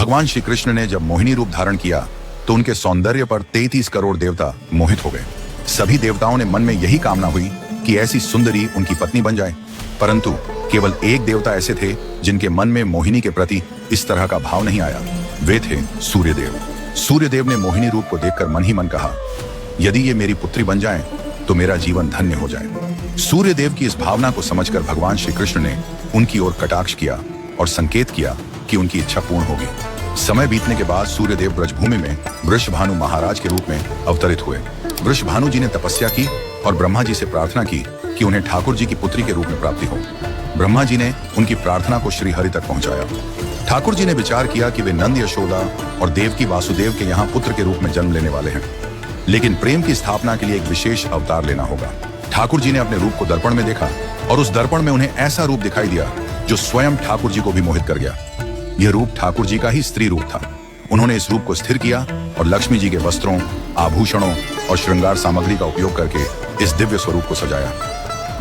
भगवान श्री कृष्ण ने जब मोहिनी रूप धारण किया तो उनके सौंदर्य पर 33 करोड़ देवता मोहित हो गए। सभी देवताओं ने मन में यही कामना हुई कि ऐसी सुंदरी उनकी पत्नी बन जाए, परंतु केवल एक देवता ऐसे थे जिनके मन में मोहिनी के प्रति इस तरह का भाव नहीं आया। वे थे सूर्यदेव। सूर्यदेव ने मोहिनी रूप को देखकर मन ही मन कहा, यदि ये मेरी पुत्री बन जाए तो मेरा जीवन धन्य हो जाए। सूर्यदेव की इस भावना को समझकर भगवान श्री कृष्ण ने उनकी ओर कटाक्ष किया और संकेत किया कि उनकी इच्छा पूर्ण होगी। समय बीतने के बाद सूर्यदेव ब्रजभूमि में वृषभानु महाराज के रूप में अवतरित हुए। वृषभानु जी ने तपस्या की और ब्रह्मा जी से प्रार्थना की कि उन्हें ठाकुर जी की पुत्री के रूप में प्राप्ति हो। ब्रह्मा जी ने उनकी प्रार्थना को श्री हरि तक पहुंचाया। ठाकुर जी ने विचार किया कि वे नंद यशोदा और देवकी वासुदेव के यहाँ पुत्र के रूप में जन्म लेने वाले हैं, लेकिन प्रेम की स्थापना के लिए एक विशेष अवतार लेना होगा। ठाकुर जी ने अपने रूप को दर्पण में देखा और उस दर्पण में उन्हें ऐसा रूप दिखाई दिया जो स्वयं ठाकुर जी को भी मोहित कर गया। यह रूप ठाकुर जी का ही स्त्री रूप था। उन्होंने इस रूप को स्थिर किया और लक्ष्मी जी के वस्त्रों, आभूषणों और श्रृंगार सामग्री का उपयोग करके इस दिव्य स्वरूप को सजाया।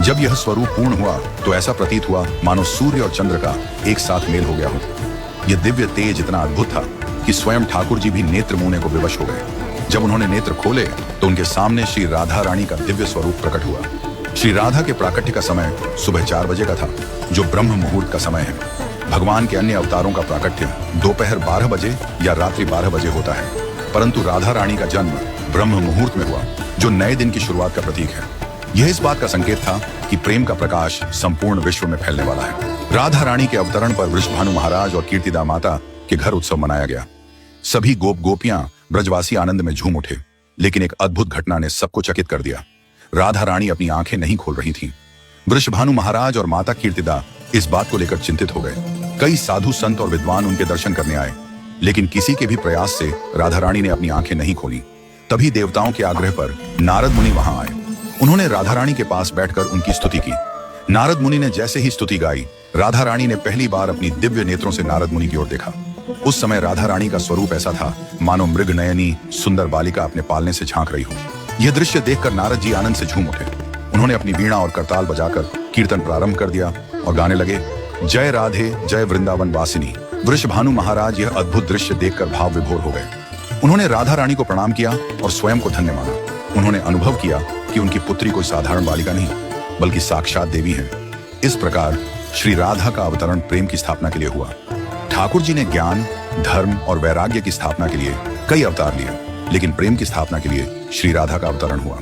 जब यह स्वरूप पूर्ण हुआ तो ऐसा प्रतीत हुआ मानो सूर्य और चंद्र का एक साथ मेल हो गया हो। यह दिव्य तेज इतना अद्भुत था कि स्वयं ठाकुर जी भी नेत्र मूंदने को विवश हो गए। जब उन्होंने नेत्र खोले तो उनके सामने श्री राधा रानी का दिव्य स्वरूप प्रकट हुआ। श्री राधा के प्राकट्य का समय सुबह 4 बजे का था, जो ब्रह्म मुहूर्त का समय है। भगवान के अन्य अवतारों का प्राकट्य दोपहर 12 बजे या रात्रि 12 बजे होता है, परंतु राधा रानी का जन्म ब्रह्म मुहूर्त में हुआ, जो नए दिन की शुरुआत का प्रतीक है। यह इस बात का संकेत था कि प्रेम का प्रकाश संपूर्ण विश्व में फैलने वाला है। राधा रानी के अवतरण पर वृषभानु महाराज और कीर्तिदा माता के घर उत्सव मनाया गया। सभी गोप गोपियां ब्रजवासी आनंद में झूम उठे, लेकिन एक अद्भुत घटना ने सबको चकित कर दिया। राधा रानी अपनी आंखें नहीं खोल रही थीं। वृषभानु महाराज और माता कीर्तिदा इस बात को लेकर चिंतित हो गए। कई साधु संत और विद्वान उनके दर्शन करने आए, लेकिन किसी के भी प्रयास से राधा रानी ने अपनी आंखें नहीं खोली। तभी देवताओं के आग्रह पर नारद मुनि वहां आए। उन्होंने राधा रानी के पास बैठकर उनकी स्तुति की। नारद मुनि ने जैसे ही स्तुति गाई, राधा रानी ने पहली बार अपनी दिव्य नेत्रों से नारद मुनि की ओर देखा। उस समय राधा रानी का स्वरूप ऐसा था मानो मृग नयनी सुंदर बालिका अपने पालने से झांक रही हो। यह दृश्य देखकर नारद जी आनंद से झूम उठे। उन्होंने अपनी वीणा और करताल बजाकर कीर्तन प्रारंभ कर दिया और गाने लगे, जय राधे जय वृंदावन वासिनी। वृषभानु महाराज यह अद्भुत दृश्य देखकर भाव विभोर हो गए। उन्होंने राधा रानी को प्रणाम किया और स्वयं को धन्य माना। उन्होंने अनुभव किया कि उनकी पुत्री कोई साधारण बालिका नहीं, बल्कि साक्षात देवी है। इस प्रकार श्री राधा का अवतरण प्रेम की स्थापना के लिए हुआ। ठाकुर जी ने ज्ञान, धर्म और वैराग्य की स्थापना के लिए कई अवतार लिए, लेकिन प्रेम की स्थापना के लिए श्री राधा का अवतरण हुआ।